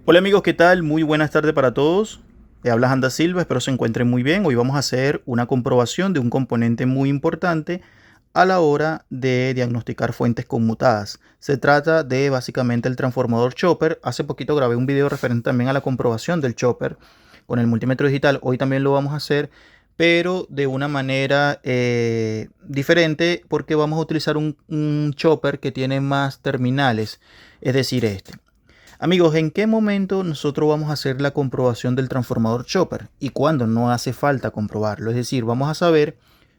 Hola amigos, ¿qué tal? Muy buenas tardes para todos. Te habla Anda Silva, espero se encuentren muy bien. Hoy vamos a hacer una comprobación de un componente muy importante a la hora de diagnosticar fuentes conmutadas. Se trata de básicamente el transformador chopper. Hace poquito grabé un video referente también a la comprobación del chopper con el multímetro digital. Hoy también lo vamos a hacer, pero de una manera diferente porque vamos a utilizar un chopper que tiene más terminales, es decir, este. Amigos, ¿en qué momento nosotros vamos a hacer la comprobación del transformador chopper y cuándo no hace falta comprobarlo? Es decir, vamos a saber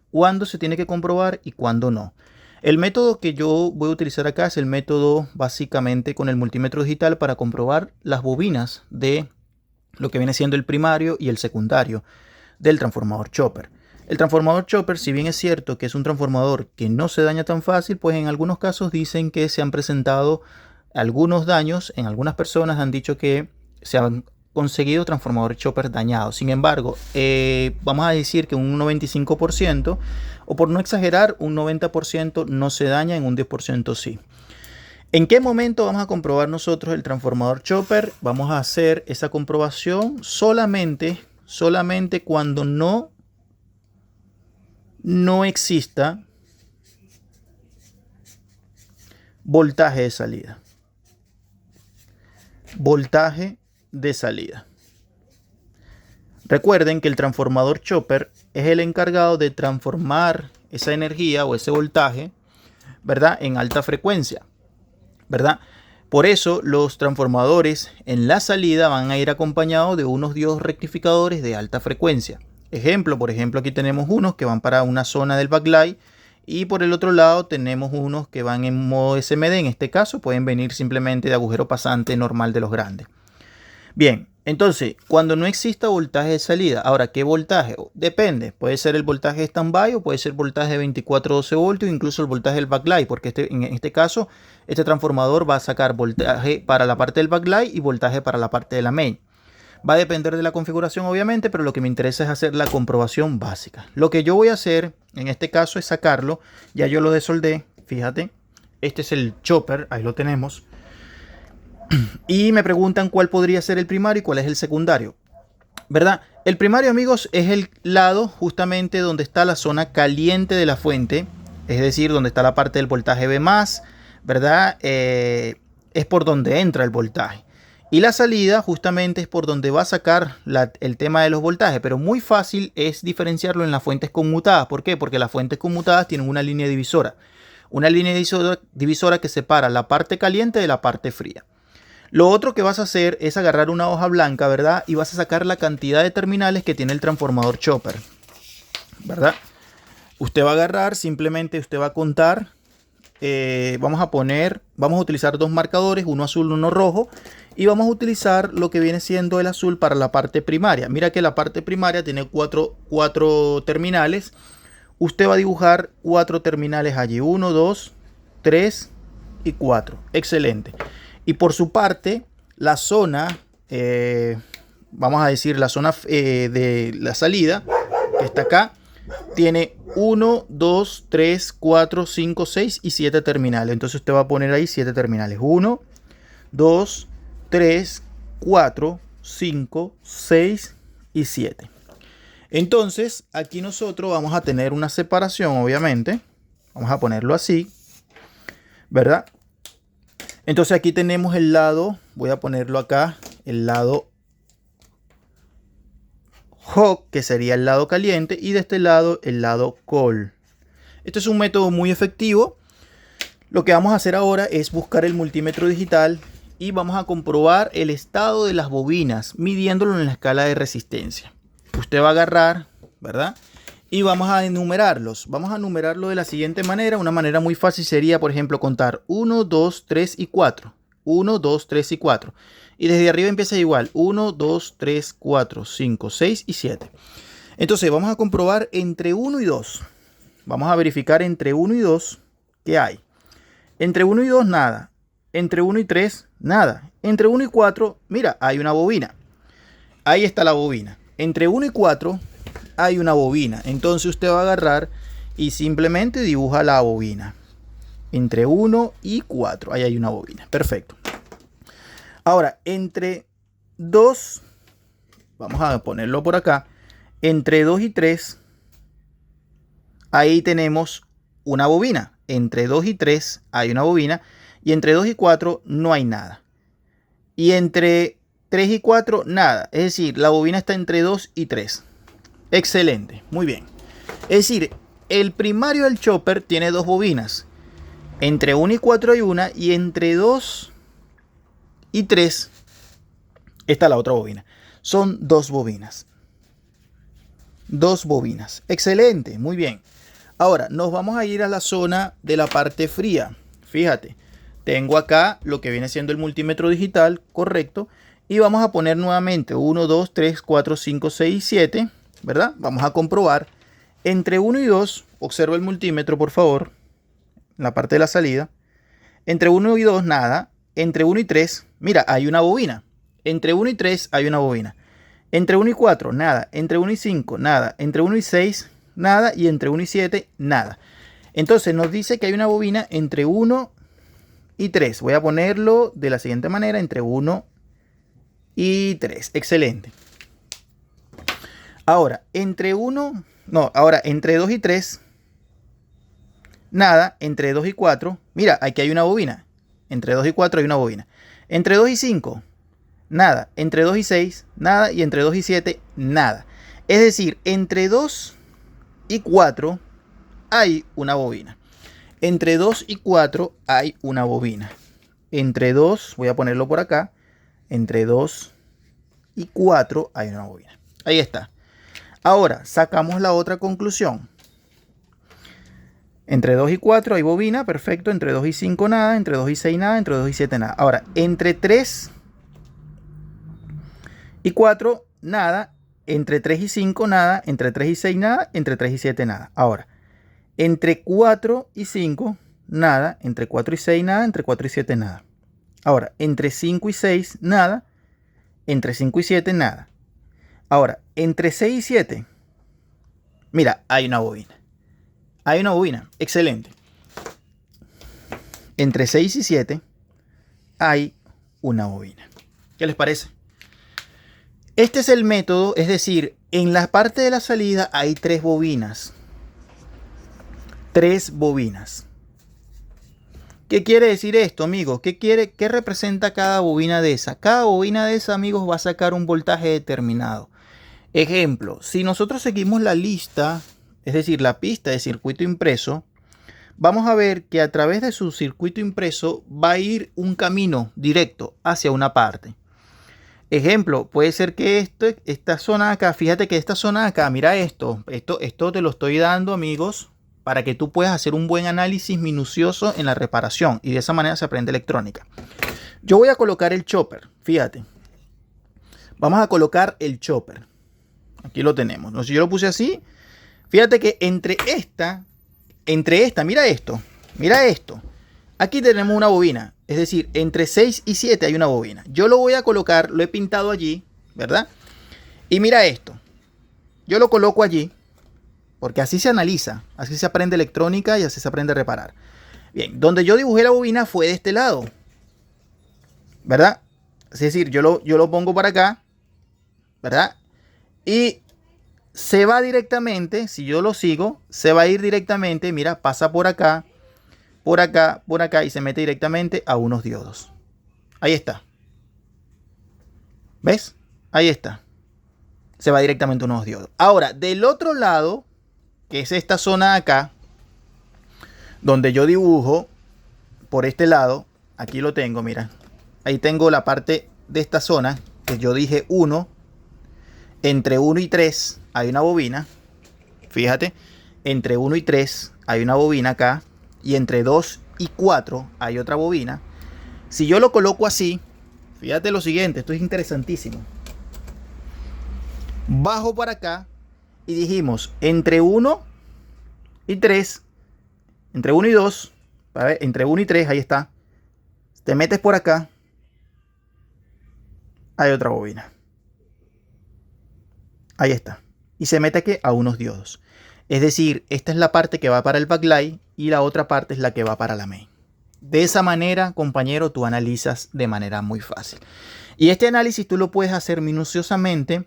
cuándo se tiene que comprobar y cuándo no. El método que yo voy a utilizar acá es el método básicamente con el multímetro digital para comprobar las bobinas de lo que viene siendo el primario y el secundario del transformador chopper. El transformador chopper, si bien es cierto que es un transformador que no se daña tan fácil, pues en algunos casos dicen que se han presentado algunos daños. En algunas personas han dicho que se han conseguido transformadores chopper dañados. Sin embargo, vamos a decir que un 95%, o por no exagerar, un 90% no se daña, en un 10% sí. ¿En qué momento vamos a comprobar nosotros el transformador chopper? Vamos a hacer esa comprobación solamente cuando no exista voltaje de salida. Voltaje de salida. Recuerden que el transformador chopper es el encargado de transformar esa energía o ese voltaje, ¿verdad?, en alta frecuencia, ¿verdad? Por eso los transformadores en la salida van a ir acompañados de unos diodos rectificadores de alta frecuencia. Por ejemplo, aquí tenemos unos que van para una zona del backlight y por el otro lado tenemos unos que van en modo SMD. En este caso pueden venir simplemente de agujero pasante normal de los grandes. Bien, entonces cuando no exista voltaje de salida, ahora ¿qué voltaje? Depende, puede ser el voltaje standby o puede ser voltaje de 24-12 voltios, incluso el voltaje del backlight, porque en este caso este transformador va a sacar voltaje para la parte del backlight y voltaje para la parte de la main. Va a depender de la configuración obviamente, pero lo que me interesa es hacer la comprobación básica. Lo que yo voy a hacer en este caso es sacarlo. Ya yo lo desoldé, fíjate. Este es el chopper, ahí lo tenemos. Y me preguntan cuál podría ser el primario y cuál es el secundario, ¿verdad? El primario, amigos, es el lado justamente donde está la zona caliente de la fuente. Es decir, donde está la parte del voltaje B+, ¿verdad? Es por donde entra el voltaje. Y la salida justamente es por donde va a sacar el tema de los voltajes. Pero muy fácil es diferenciarlo en las fuentes conmutadas. ¿Por qué? Porque las fuentes conmutadas tienen una línea divisora. Una línea divisora que separa la parte caliente de la parte fría. Lo otro que vas a hacer es agarrar una hoja blanca, ¿verdad? Y vas a sacar la cantidad de terminales que tiene el transformador chopper, ¿verdad? Usted va a agarrar, simplemente usted va a contar. Vamos a utilizar dos marcadores, uno azul, uno rojo, y vamos a utilizar lo que viene siendo el azul para la parte primaria. Mira que la parte primaria tiene cuatro terminales. Usted va a dibujar 4 terminales allí, 1, 2, 3 y 4. Excelente. Y por su parte, la zona, vamos a decir la zona de la salida, que está acá, tiene 1, 2, 3, 4, 5, 6 y 7 terminales. Entonces usted va a poner ahí 7 terminales. 1, 2, 3, 4, 5, 6 y 7. Entonces aquí nosotros vamos a tener una separación, obviamente. Vamos a ponerlo así, ¿verdad? Entonces aquí tenemos el lado, voy a ponerlo acá, el lado hot, que sería el lado caliente, y de este lado el lado cold. Este es un método muy efectivo. Lo que vamos a hacer ahora es buscar el multímetro digital y vamos a comprobar el estado de las bobinas midiéndolo en la escala de resistencia. Usted va a agarrar, ¿verdad? Y vamos a enumerarlos. Vamos a enumerarlo de la siguiente manera. Una manera muy fácil sería, por ejemplo, contar 1, 2, 3 y 4. 1, 2, 3 y 4. Y desde arriba empieza igual. 1, 2, 3, 4, 5, 6 y 7. Entonces vamos a comprobar entre 1 y 2. Vamos a verificar entre 1 y 2 qué hay. Entre 1 y 2 nada. Entre 1 y 3 nada. Entre 1 y 4, mira, hay una bobina. Ahí está la bobina. Entre 1 y 4 hay una bobina. Entonces usted va a agarrar y simplemente dibuja la bobina. Entre 1 y 4. Ahí hay una bobina. Perfecto. Ahora, entre 2, vamos a ponerlo por acá, entre 2 y 3, ahí tenemos una bobina. Entre 2 y 3 hay una bobina. Y entre 2 y 4 no hay nada. Y entre 3 y 4 nada. Es decir, la bobina está entre 2 y 3. Excelente, muy bien. Es decir, el primario del chopper tiene dos bobinas. Entre 1 y 4 hay una. Y entre 2 y 3 está la otra bobina. Son dos bobinas. Dos bobinas. Excelente, muy bien. Ahora nos vamos a ir a la zona de la parte fría. Fíjate, tengo acá lo que viene siendo el multímetro digital, correcto. Y vamos a poner nuevamente 1, 2, 3, 4, 5, 6, 7, ¿verdad? Vamos a comprobar. Entre 1 y 2, observa el multímetro, por favor, en la parte de la salida. Entre 1 y 2, nada. Entre 1 y 3, mira, hay una bobina. Entre 1 y 3 hay una bobina. Entre 1 y 4, nada. Entre 1 y 5, nada. Entre 1 y 6, nada. Y entre 1 y 7, nada. Entonces nos dice que hay una bobina entre 1 y 3. Voy a ponerlo de la siguiente manera. Entre 1 y 3. Excelente. Ahora, entre 2 y 3, nada. Entre 2 y 4, mira, aquí hay una bobina. Entre 2 y 4 hay una bobina. Entre 2 y 5, nada. Entre 2 y 6, nada. Y entre 2 y 7, nada. Es decir, entre 2 y 4 hay una bobina. Entre 2 y 4 hay una bobina. Entre 2, voy a ponerlo por acá. Entre 2 y 4 hay una bobina. Ahí está. Ahora, sacamos la otra conclusión. Entre 2 y 4 hay bobina, perfecto. Entre 2 y 5 nada. Entre 2 y 6 nada. Entre 2 y 7 nada. Ahora, entre 3 y 4 nada. Entre 3 y 5 nada. Entre 3 y 6 nada. Entre 3 y 7 nada. Ahora, entre 4 y 5 nada. Entre 4 y 6 nada. Entre 4 y 7 nada. Ahora, entre 5 y 6 nada. Entre 5 y 7 nada. Ahora, entre 6 y 7, mira, hay una bobina. Hay una bobina, excelente. Entre 6 y 7 hay una bobina. ¿Qué les parece? Este es el método, es decir, en la parte de la salida hay tres bobinas. Tres bobinas. ¿Qué quiere decir esto, amigos? ¿Qué representa cada bobina de esa? Cada bobina de esa, amigos, va a sacar un voltaje determinado. Ejemplo, si nosotros seguimos la lista, es decir, la pista de circuito impreso, vamos a ver que a través de su circuito impreso va a ir un camino directo hacia una parte. Ejemplo, puede ser que esta zona de acá, fíjate que esta zona de acá, mira esto te lo estoy dando, amigos, para que tú puedas hacer un buen análisis minucioso en la reparación y de esa manera se aprende electrónica. Yo voy a colocar el chopper, fíjate. Vamos a colocar el chopper. Aquí lo tenemos. ¿No? Si yo lo puse así, fíjate que entre esta, mira esto. Aquí tenemos una bobina. Es decir, entre 6 y 7 hay una bobina. Yo lo voy a colocar, lo he pintado allí, ¿verdad? Y mira esto. Yo lo coloco allí, porque así se analiza, así se aprende electrónica y así se aprende a reparar. Bien, donde yo dibujé la bobina fue de este lado, ¿verdad? Es decir, yo lo pongo para acá, ¿verdad? Y se va directamente, si yo lo sigo, se va a ir directamente, mira, pasa por acá, por acá, por acá y se mete directamente a unos diodos. Ahí está. ¿Ves? Ahí está. Se va directamente a unos diodos. Ahora, del otro lado, que es esta zona de acá, donde yo dibujo, por este lado, aquí lo tengo, mira. Ahí tengo la parte de esta zona, que yo dije 1. Entre 1 y 3 hay una bobina. Fíjate, entre 1 y 3 hay una bobina acá. Y entre 2 y 4 hay otra bobina. Si yo lo coloco así, fíjate lo siguiente, esto es interesantísimo. Bajo para acá y dijimos entre 1 y 3, entre 1 y 2, entre 1 y 3, ahí está. Te metes por acá, hay otra bobina. Ahí está. Y se mete aquí a unos diodos. Es decir, esta es la parte que va para el backlight y la otra parte es la que va para la main. De esa manera, compañero, tú analizas de manera muy fácil. Y este análisis tú lo puedes hacer minuciosamente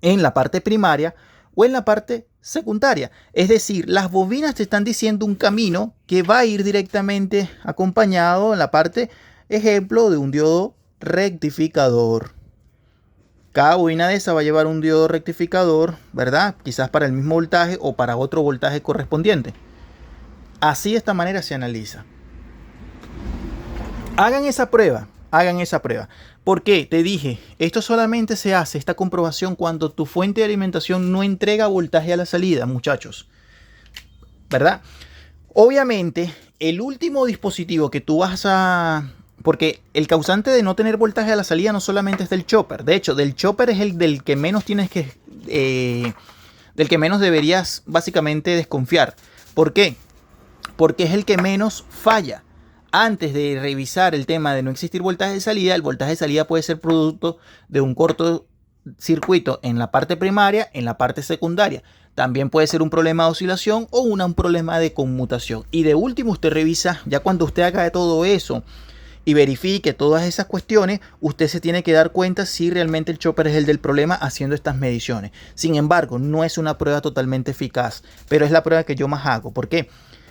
en la parte primaria o en la parte secundaria. Es decir, las bobinas te están diciendo un camino que va a ir directamente acompañado en la parte, ejemplo, de un diodo rectificador. Cada bobina de esa va a llevar un diodo rectificador, ¿verdad? Quizás para el mismo voltaje o para otro voltaje correspondiente. Así de esta manera se analiza. Hagan esa prueba. ¿Por qué? Te dije, esto solamente se hace, esta comprobación, cuando tu fuente de alimentación no entrega voltaje a la salida, muchachos. ¿Verdad? Obviamente, el último dispositivo que tú vas a... Porque el causante de no tener voltaje a la salida no solamente es del chopper. De hecho, del chopper es el del que menos tienes que... del que menos deberías básicamente desconfiar. ¿Por qué? Porque es el que menos falla. Antes de revisar el tema de no existir voltaje de salida, el voltaje de salida puede ser producto de un cortocircuito en la parte primaria, en la parte secundaria. También puede ser un problema de oscilación o un problema de conmutación. Y de último, usted revisa, ya cuando usted haga de todo eso y verifique todas esas cuestiones, usted se tiene que dar cuenta si realmente el chopper es el del problema haciendo estas mediciones. Sin embargo, no es una prueba totalmente eficaz, pero es la prueba que yo más hago. ¿Por qué?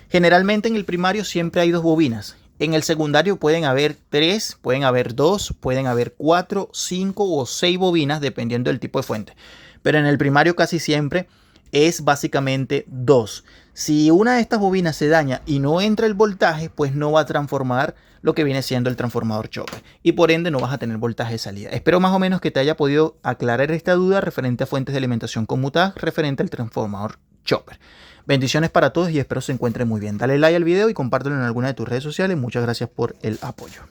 Generalmente en el primario siempre hay 2 bobinas. En el secundario pueden haber 3, pueden haber 2, pueden haber 4, 5 o 6 bobinas dependiendo del tipo de fuente. Pero en el primario casi siempre es básicamente 2. Si una de estas bobinas se daña y no entra el voltaje, pues no va a transformar lo que viene siendo el transformador chopper. Y por ende no vas a tener voltaje de salida. Espero más o menos que te haya podido aclarar esta duda referente a fuentes de alimentación conmutadas, referente al transformador chopper. Bendiciones para todos y espero se encuentren muy bien. Dale like al video y compártelo en alguna de tus redes sociales. Muchas gracias por el apoyo.